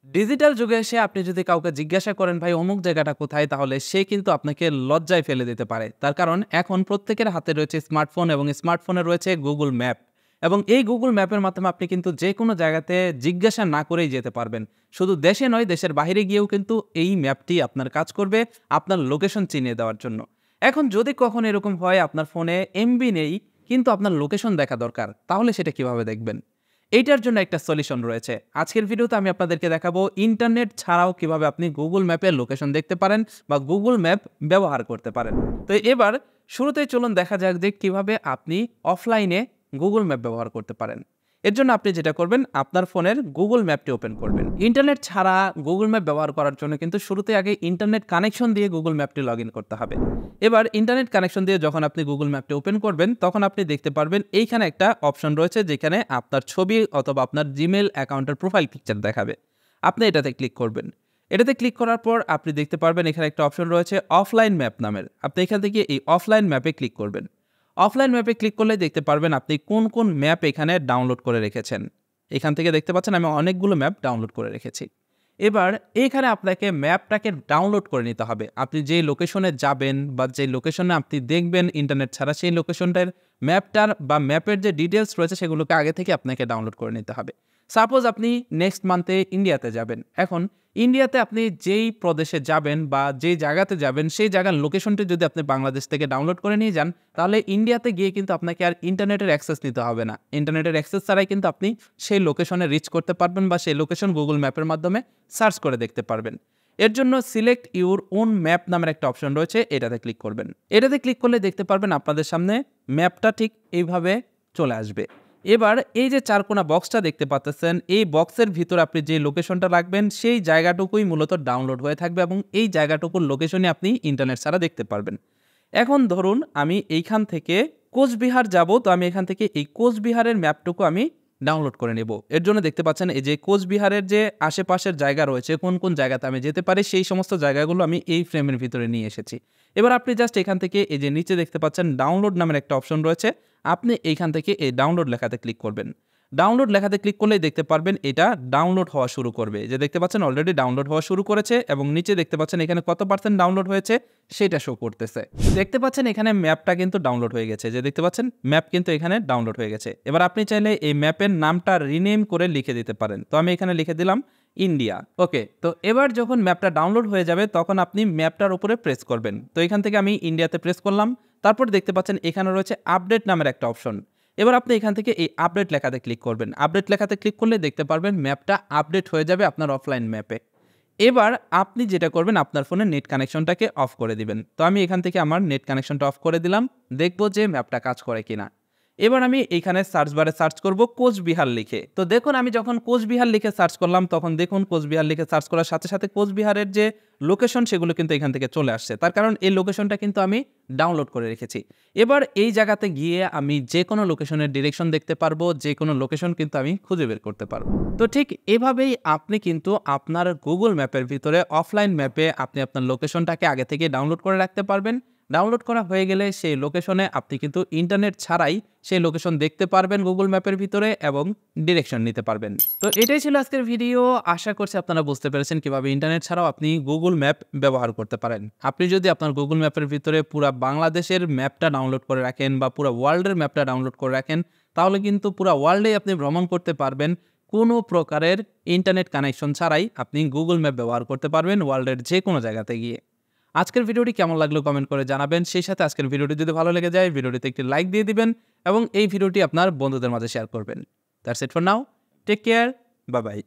Digital যুগে এসে আপনি যদি কাউকে জিজ্ঞাসা করেন ভাই অমুক জায়গাটা কোথায় তাহলে সে কিন্তু আপনাকে লজ্জায় ফেলে দিতে পারে। তার কারণ এখন প্রত্যেকের হাতে রয়েছে স্মার্টফোন এবং স্মার্টফোনে রয়েছে গুগল ম্যাপ। এবং এই গুগল ম্যাপের মাধ্যমে আপনি কিন্তু যে কোনো জায়গাতে জিজ্ঞাসা না করেই যেতে পারবেন। শুধু দেশে নয় দেশের বাইরে গিয়েও কিন্তু এই ম্যাপটি আপনার কাজ করবে আপনার লোকেশন চিনিয়ে দেওয়ার জন্য। এখন যদি কখনো এরকম হয় আপনার ফোনে এমবি নেই কিন্তু আপনার লোকেশন দেখা দরকার, তাহলে সেটা কিভাবে দেখবেন? এইটার জন্য একটা সলিউশন রয়েছে। আজকের ভিডিওতে আমি আপনাদেরকে দেখাবো ইন্টারনেট ছাড়াও কিভাবে আপনি গুগল ম্যাপের লোকেশন দেখতে পারেন বা গুগল ম্যাপ ব্যবহার করতে পারেন। তো এবার শুরুতেই চলুন দেখা যাক যে কিভাবে আপনি অফলাইনে গুগল ম্যাপ ব্যবহার করতে পারেন। এর জন্য আপনি যেটা করবেন আপনার ফোনের গুগল ম্যাপটি ওপেন করবেন। ইন্টারনেট ছাড়া গুগল ম্যাপ ব্যবহার করার জন্য কিন্তু শুরুতে আগে ইন্টারনেট কানেকশন দিয়ে গুগল ম্যাপটি লগইন করতে হবে। এবার ইন্টারনেট কানেকশন দিয়ে যখন আপনি গুগল ম্যাপটি ওপেন করবেন তখন আপনি দেখতে পারবেন এইখানে একটা অপশন রয়েছে যেখানে আপনার ছবি অথবা আপনার জিমেইল অ্যাকাউন্টের প্রোফাইল পিকচার দেখাবে। আপনি এটাতে ক্লিক করবেন। এটাতে ক্লিক করার পর আপনি দেখতে পারবেন এখানে একটা অপশন রয়েছে অফলাইন ম্যাপ নামের। আপনি এখান থেকে এই অফলাইন ম্যাপে ক্লিক করবেন। অফলাইন ম্যাপে ক্লিক করলে দেখতে পারবেন আপনি কোন কোন ম্যাপ এখানে ডাউনলোড করে রেখেছেন। এখান থেকে দেখতে পাচ্ছেন আমি অনেকগুলো ম্যাপ ডাউনলোড করে রেখেছি। এবার এইখানে আপনাকে ম্যাপটাকে ডাউনলোড করে নিতে হবে। আপনি যেই লোকেশনে যাবেন বা যে লোকেশনে আপনি দেখবেন ইন্টারনেট ছাড়া সেই লোকেশনটার ম্যাপটার বা ম্যাপের যে ডিটেলস রয়েছে সেগুলোকে আগে থেকে আপনাকে ডাউনলোড করে নিতে হবে। সাপোজ আপনি নেক্সট মান্থে ইন্ডিয়াতে যাবেন। এখন ইন্ডিয়াতে আপনি যেই প্রদেশে যাবেন বা যেই জায়গাতে যাবেন সেই জায়গার লোকেশনটি যদি আপনি বাংলাদেশ থেকে ডাউনলোড করে নিয়ে যান তাহলে ইন্ডিয়াতে গিয়ে কিন্তু আপনাকে আর ইন্টারনেটের অ্যাক্সেস নিতে হবে না। ইন্টারনেটের অ্যাক্সেস ছাড়াই কিন্তু আপনি সেই লোকেশনে রিচ করতে পারবেন বা সেই লোকেশন গুগল ম্যাপের মাধ্যমে সার্চ করে দেখতে পারবেন। এর জন্য সিলেক্ট ইউর ওন ম্যাপ নামের একটা অপশন রয়েছে, এটাতে ক্লিক করবেন। এটাতে ক্লিক করলে দেখতে পারবেন আপনাদের সামনে ম্যাপটা ঠিক এইভাবে চলে আসবে। এবার এই যে চারকোনা বক্সটা দেখতে পাচ্ছেন এই বক্সের ভিতর আপনি যে লোকেশনটা রাখবেন সেই জায়গাটুকুই মূলত ডাউনলোড হয়ে থাকবে এবং এই জায়গাটুকুর লোকেশনে আপনি ইন্টারনেট ছাড়া দেখতে পারবেন। এখন ধরুন আমি এইখান থেকে কোচবিহার যাব, তো আমি এখান থেকে এই কোচবিহারের ম্যাপটুকু আমি ডাউনলোড করে নেব। এর জন্য দেখতে পাচ্ছেন এই যে কোচবিহারের যে আশেপাশের জায়গা রয়েছে কোন কোন জায়গাতে আমি যেতে পারি সেই সমস্ত জায়গাগুলো আমি এই ফ্রেমের ভিতরে নিয়ে এসেছি। এবার আপনি জাস্ট এখান থেকে এই যে নিচে দেখতে পাচ্ছেন ডাউনলোড নামের একটা অপশন রয়েছে, আপনি এইখান থেকে এই ডাউনলোড লেখাতে ক্লিক করবেন। ডাউনলোড লেখাতে ক্লিক করলেই দেখতে পারবেন এটা ডাউনলোড হওয়া শুরু করবে। যে দেখতে পাচ্ছেন অলরেডি ডাউনলোড হওয়া শুরু করেছে এবং নিচে দেখতে পাচ্ছেন এখানে কত পার্সেন্ট ডাউনলোড হয়েছে সেটা শো করতেছে। দেখতে পাচ্ছেন এখানে ম্যাপটা কিন্তু ডাউনলোড হয়ে গেছে। যে দেখতে পাচ্ছেন ম্যাপ কিন্তু এখানে ডাউনলোড হয়ে গেছে। এবার আপনি চাইলে এই ম্যাপের নামটা রিনেম করে লিখে দিতে পারেন। তো আমি এখানে লিখে দিলাম ইন্ডিয়া। ওকে, তো এবার যখন ম্যাপটা ডাউনলোড হয়ে যাবে তখন আপনি ম্যাপটার উপরে প্রেস করবেন। তো এখান থেকে আমি ইন্ডিয়াতে প্রেস করলাম। তারপর দেখতে পাচ্ছেন এখানে রয়েছে আপডেট নামের একটা অপশন। এবার আপনি এখান থেকে এই আপডেট লেখাতে ক্লিক করবেন। আপডেট লেখাতে ক্লিক করলে দেখতে পারবেন ম্যাপটা আপডেট হয়ে যাবে আপনার অফলাইন ম্যাপে। এবার আপনি যেটা করবেন আপনার ফোনের নেট কানেকশনটাকে অফ করে দিবেন। তো আমি এখান থেকে আমার নেট কানেকশনটা অফ করে দিলাম, দেখব যে ম্যাপটা কাজ করে কিনা। এবার আমি এইখানে সার্চ বারে সার্চ করব কোচবিহার লিখে। তো দেখুন আমি যখন কোচবিহার লিখে সার্চ করলাম তখন দেখুন কোচবিহার লিখে সার্চ করার সাথে সাথে কোচবিহারের যে লোকেশন সেগুলো কিন্তু এখান থেকে চলে আসছে। তার কারণ এই লোকেশনটা কিন্তু আমি ডাউনলোড করে রেখেছি। এবার এই জায়গাতে গিয়ে আমি যে কোনো লোকেশনের ডিরেকশন দেখতে পারবো, যে কোনো লোকেশন কিন্তু আমি খুঁজে বের করতে পারবো। তো ঠিক এভাবেই আপনি কিন্তু আপনার গুগল ম্যাপের ভিতরে অফলাইন ম্যাপে আপনি আপনার লোকেশনটাকে আগে থেকে ডাউনলোড করে রাখতে পারবেন। ডাউনলোড করা হয়ে গেলে সেই লোকেশনে আপনি কিন্তু ইন্টারনেট ছাড়াই সেই লোকেশন দেখতে পারবেন গুগল ম্যাপের ভিতরে এবং ডিরেকশন নিতে পারবেন। তো এটাই ছিল আজকের ভিডিও। আশা করছি আপনারা বুঝতে পেরেছেন কিভাবে ইন্টারনেট ছাড়াও আপনি গুগল ম্যাপ ব্যবহার করতে পারেন। আপনি যদি আপনার গুগল ম্যাপের ভিতরে পুরো বাংলাদেশের ম্যাপটা ডাউনলোড করে রাখেন বা পুরো ওয়ার্ল্ডের ম্যাপটা ডাউনলোড করে রাখেন তাহলে কিন্তু পুরো ওয়ার্ল্ডে আপনি ভ্রমণ করতে পারবেন। কোনো প্রকারের ইন্টারনেট কানেকশন ছাড়াই আপনি গুগল ম্যাপ ব্যবহার করতে পারবেন ওয়ার্ল্ডের যে কোনো জায়গাতে গিয়ে। আজকের ভিডিওটি কেমন লাগলো কমেন্ট করে জানাবেন। সেই সাথে আজকের ভিডিওটি যদি ভালো লেগে যায় ভিডিওটিতে একটি লাইক দিয়ে দিবেন এবং এই ভিডিওটি আপনার বন্ধুদের মাঝে শেয়ার করবেন। That's it for now. Take care. Bye by.